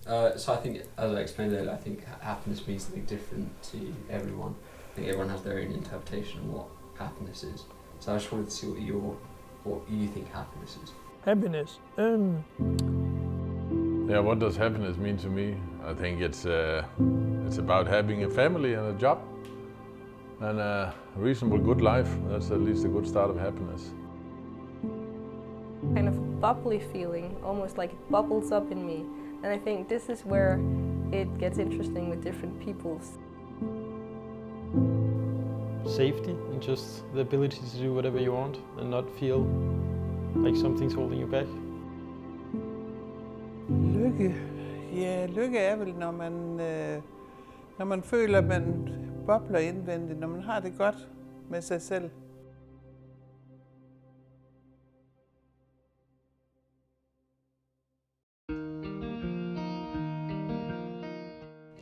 So I think, as I explained earlier, I think happiness means something different to everyone. I think everyone has their own interpretation of what happiness is. So I just wanted to see what you think happiness is. Happiness. Yeah, what does happiness mean to me? I think it's about having a family and a job and a reasonable good life. That's at least a good start of happiness. Kind of bubbly feeling, almost like it bubbles up in me. And I think this is where it gets interesting with different peoples. Safety and just the ability to do whatever you want and not feel like something's holding you back. Lykke. Ja, lykke er vel, når man føler, at man bobler indvendigt, når man har det godt med sig selv.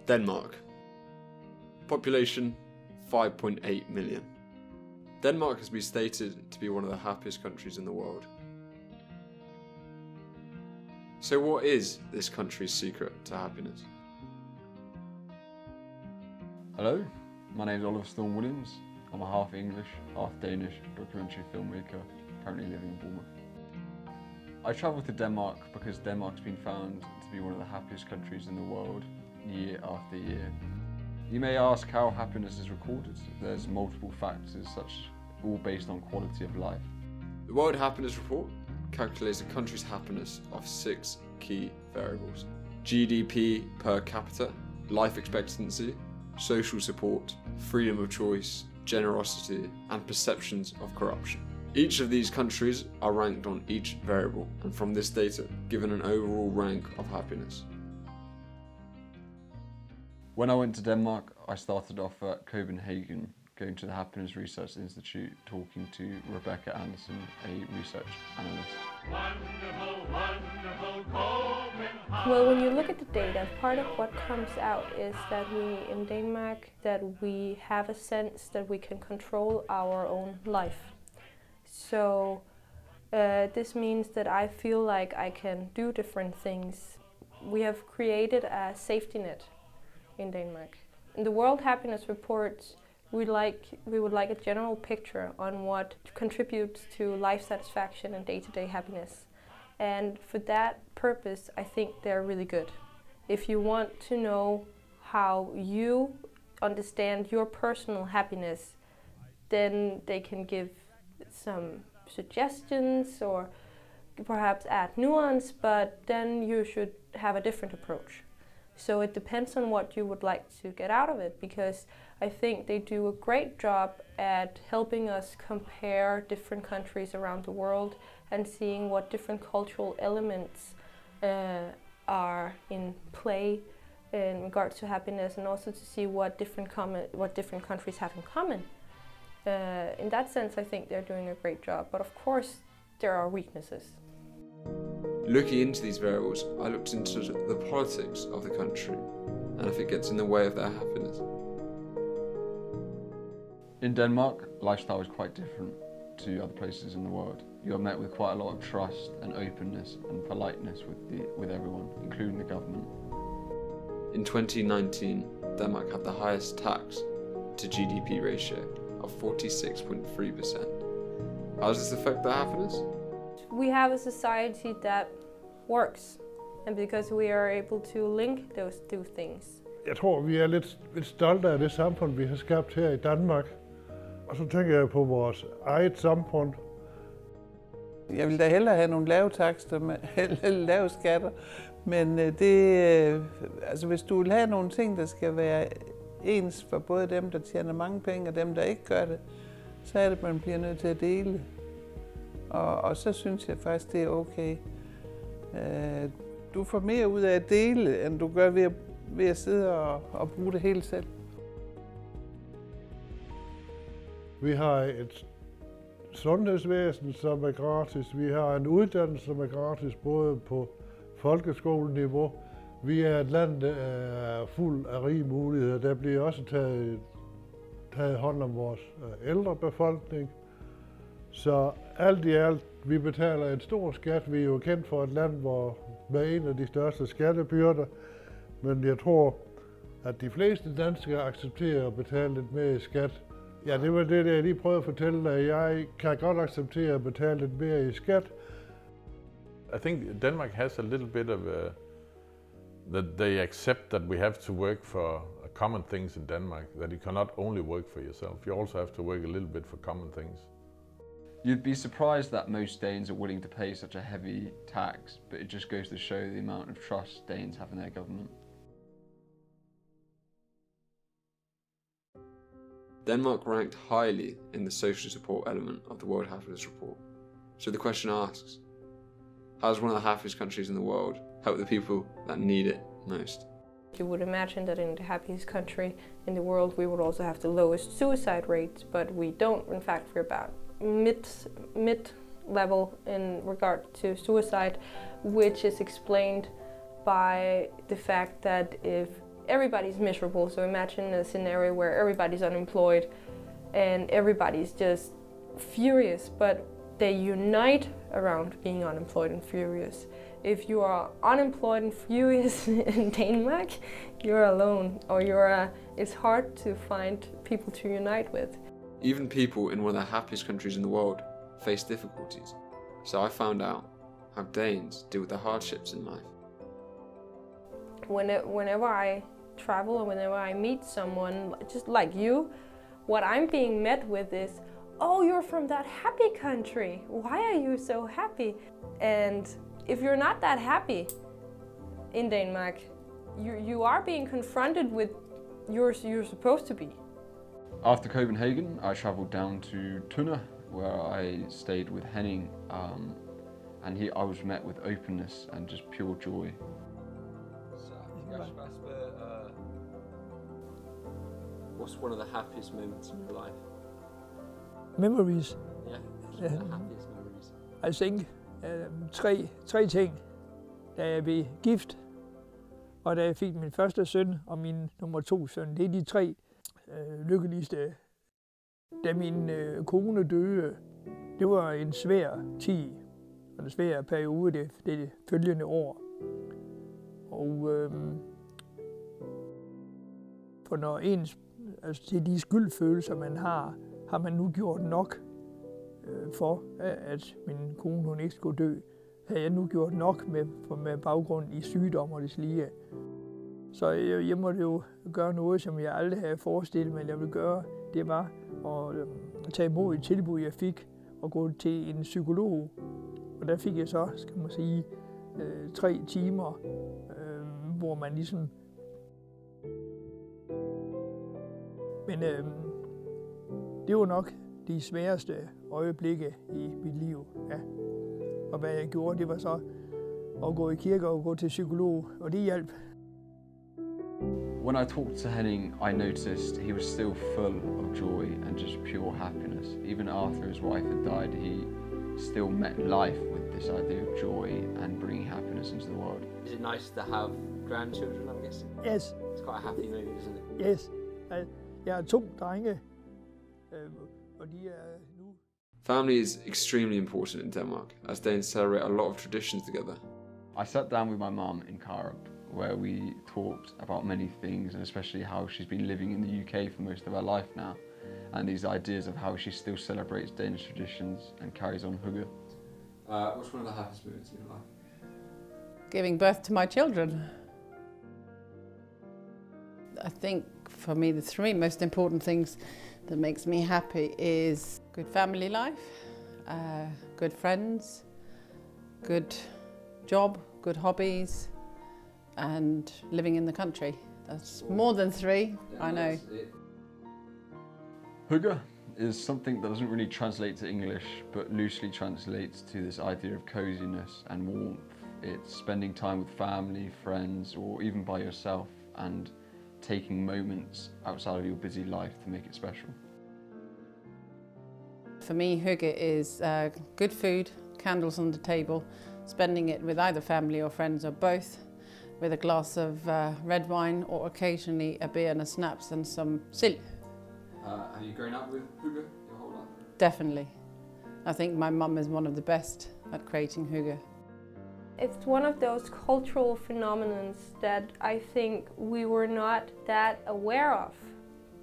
Denmark. Population 5.8 million. Denmark has been stated to be one of the happiest countries in the world. So what is this country's secret to happiness? Hello, my name is Oliver Storm Williams. I'm a half English, half Danish documentary filmmaker, currently living in Bournemouth. I travelled to Denmark because Denmark's been found to be one of the happiest countries in the world year after year. You may ask how happiness is recorded. There's multiple factors, all based on quality of life. The World Happiness Report calculates a country's happiness of 6 key variables: GDP per capita, life expectancy, social support, freedom of choice, generosity, and perceptions of corruption. Each of these countries are ranked on each variable, and from this data, given an overall rank of happiness. When I went to Denmark, I started off at Copenhagen, going to the Happiness Research Institute, talking to Rebecca Anderson, a research analyst. Wonderful, wonderful Copenhagen. Well, when you look at the data, part of what comes out is that in Denmark, we have a sense that we can control our own life. So this means that I feel like I can do different things. We have created a safety net in Denmark. In the World Happiness Report, we would like a general picture on what contributes to life satisfaction and day-to-day happiness. And for that purpose, I think they're really good. If you want to know how you understand your personal happiness, then they can give some suggestions or perhaps add nuance, but then you should have a different approach. So it depends on what you would like to get out of it, because I think they do a great job at helping us compare different countries around the world and seeing what different cultural elements are in play in regards to happiness, and also to see what different countries have in common. In that sense, I think they're doing a great job, but of course there are weaknesses. Looking into these variables, I looked into the politics of the country and if it gets in the way of their happiness. In Denmark, lifestyle is quite different to other places in the world. You are met with quite a lot of trust and openness and politeness with everyone, including the government. In 2019, Denmark had the highest tax to GDP ratio of 46.3%. How does this affect their happiness? We have a society that works, and because we are able to link those two things. Jeg tror, vi er lidt stolte af det samfund, vi har skabt her i Danmark. Og så tænker jeg på vores eget samfund. Jeg vil da hellere have nogle lave takster med lave skatter, men altså hvis du vil have nogle ting, der skal være ens for både dem, der tjener mange penge og dem, der ikke gør det, så er det, at man bliver nødt til at dele. Og så synes jeg faktisk, det er okay. Du får mere ud af at dele, end du gør ved at sidde og bruge det hele selv. Vi har et sundhedsvæsen, som er gratis. Vi har en uddannelse, som er gratis, både på folkeskoleniveau. Vi er et land, der er fuld af rige muligheder. Der bliver også taget hånd om vores ældre befolkning. Så alt i alt, vi betaler en stor skat. Vi er jo kendt for et land, hvor med en af de største skattebyrder. Men jeg tror, at de fleste danskere accepterer at betale lidt mere i skat. Ja, det var det, jeg lige prøvede at fortælle dig. Jeg kan godt acceptere at betale lidt mere i skat. I think Denmark has a little bit of that they accept that we have to work for common things in Denmark, that you cannot only work for yourself, you also have to work a little bit for common things. You'd be surprised that most Danes are willing to pay such a heavy tax, but it just goes to show the amount of trust Danes have in their government. Denmark ranked highly in the social support element of the World Happiness Report. So the question asks, how does one of the happiest countries in the world help the people that need it most? You would imagine that in the happiest country in the world we would also have the lowest suicide rates, but we don't. In fact, we're about mid-level in regard to suicide, which is explained by the fact that if everybody's miserable, so imagine a scenario where everybody's unemployed and everybody's just furious, but they unite around being unemployed and furious. If you are unemployed and furious in Denmark, you're alone, or it's hard to find people to unite with. Even people in one of the happiest countries in the world face difficulties. So I found out how Danes deal with the hardships in life. Whenever I travel or whenever I meet someone just like you, what I'm being met with is, oh, you're from that happy country. Why are you so happy? And if you're not that happy in Denmark, you are being confronted with you're supposed to be. After Copenhagen, I travelled down to Tønder, where I stayed with Henning, and I was met with openness and just pure joy. What's one of the happiest moments in your life? Memories. Yeah, the happiest memories. I think tre ting. Da jeg blev gift, og da jeg fik min første søn og min nummer 2 søn, det er de 3 lykkeligste. Da min kone døde, det var en svær tid, og en svær periode det følgende år. Og for når ens, altså til de skyldfølelser man har man nu gjort nok for, at min kone hun ikke skulle dø. Havde jeg nu gjort nok med baggrund i sygdom og deslige. Så jeg måtte jo gøre noget, som jeg aldrig havde forestillet mig, jeg ville gøre. Det var at tage imod et tilbud, jeg fik, og gå til en psykolog. Og der fik jeg så, skal man sige, 3 timer, hvor man ligesom... Men det var nok de sværeste øjeblikke i mit liv. Ja. Og hvad jeg gjorde, det var så at gå i kirke og gå til psykolog, og det hjalp. When I talked to Henning, I noticed he was still full of joy and just pure happiness. Even after his wife had died, he still met life with this idea of joy and bringing happiness into the world. Is it nice to have grandchildren, I'm guessing? Yes. It's quite a happy moment, isn't it? Yes. Jeg har 2 drenge, og de er nu... Family is extremely important in Denmark, as Danes celebrate a lot of traditions together. I sat down with my mum in Karup, where we talked about many things, and especially how she's been living in the UK for most of her life now, and these ideas of how she still celebrates Danish traditions and carries on hygge. What's one of the happiest moments in your life? Giving birth to my children. I think for me the 3 most important things that makes me happy is good family life, good friends, good job, good hobbies, and living in the country. That's more than 3, I know. Hygge is something that doesn't really translate to English, but loosely translates to this idea of coziness and warmth. It's spending time with family, friends, or even by yourself, and taking moments outside of your busy life to make it special. For me, hygge is good food, candles on the table, spending it with either family or friends or both, with a glass of red wine or occasionally a beer and a snaps and some sild. Have you grown up with hygge your whole life? Definitely. I think my mum is one of the best at creating hygge. It's one of those cultural phenomena that I think we were not that aware of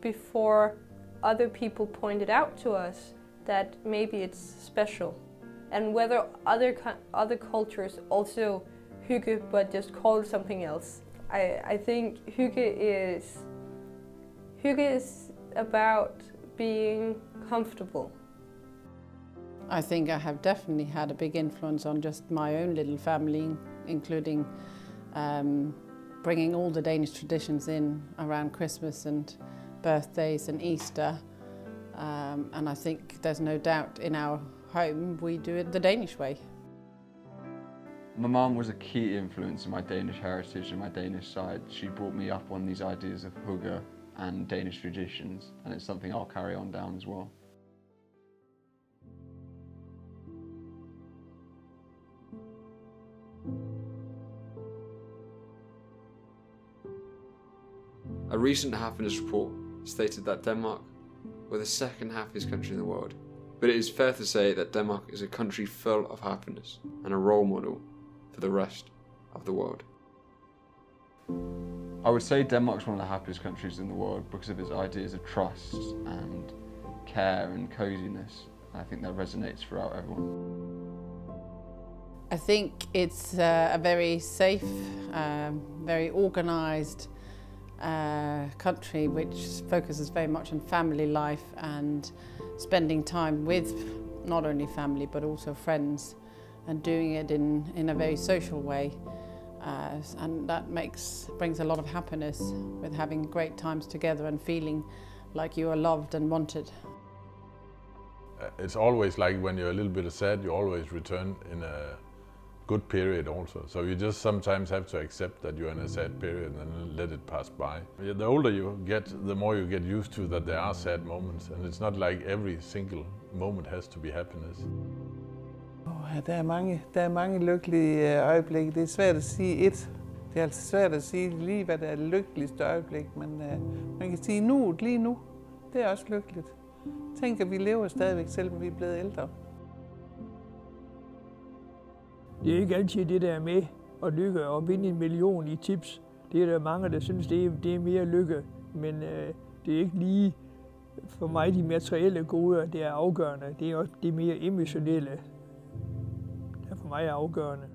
before other people pointed out to us that maybe it's special. And whether other cultures also hygge but just call it something else. I think hygge is about being comfortable. I think I have definitely had a big influence on just my own little family, including bringing all the Danish traditions in around Christmas and birthdays and Easter. And I think there's no doubt in our home we do it the Danish way. My mum was a key influence in my Danish heritage and my Danish side. She brought me up on these ideas of hygge and Danish traditions, and it's something I'll carry on down as well. A recent happiness report stated that Denmark were the second happiest country in the world. But it is fair to say that Denmark is a country full of happiness and a role model for the rest of the world. I would say Denmark's one of the happiest countries in the world because of its ideas of trust and care and coziness. I think that resonates throughout everyone. I think it's a very safe, very organised country which focuses very much on family life and spending time with not only family but also friends and doing it in a very social way. And that brings a lot of happiness with having great times together and feeling like you are loved and wanted. It's always like when you're a little bit sad, you always return in a good period also. So you just sometimes have to accept that you're in a sad period and then let it pass by. The older you get, the more you get used to that there are sad moments, and it's not like every single moment has to be happiness. Der er mange lykkelige øjeblikke. Det er svært at sige et. Det er altså svært at sige lige, hvad der er det lykkeligste øjeblik, men man kan sige nuet lige nu. Det er også lykkeligt. Tænk, at vi lever stadigvæk, selvom vi er blevet ældre. Det er ikke altid det, der er med at lykke og vinde 1 million i tips. Det er der mange, der synes, det er mere lykke, men det er ikke lige for mig de materielle goder, det er afgørende. Det er også det mere emotionelle, der for mig er afgørende.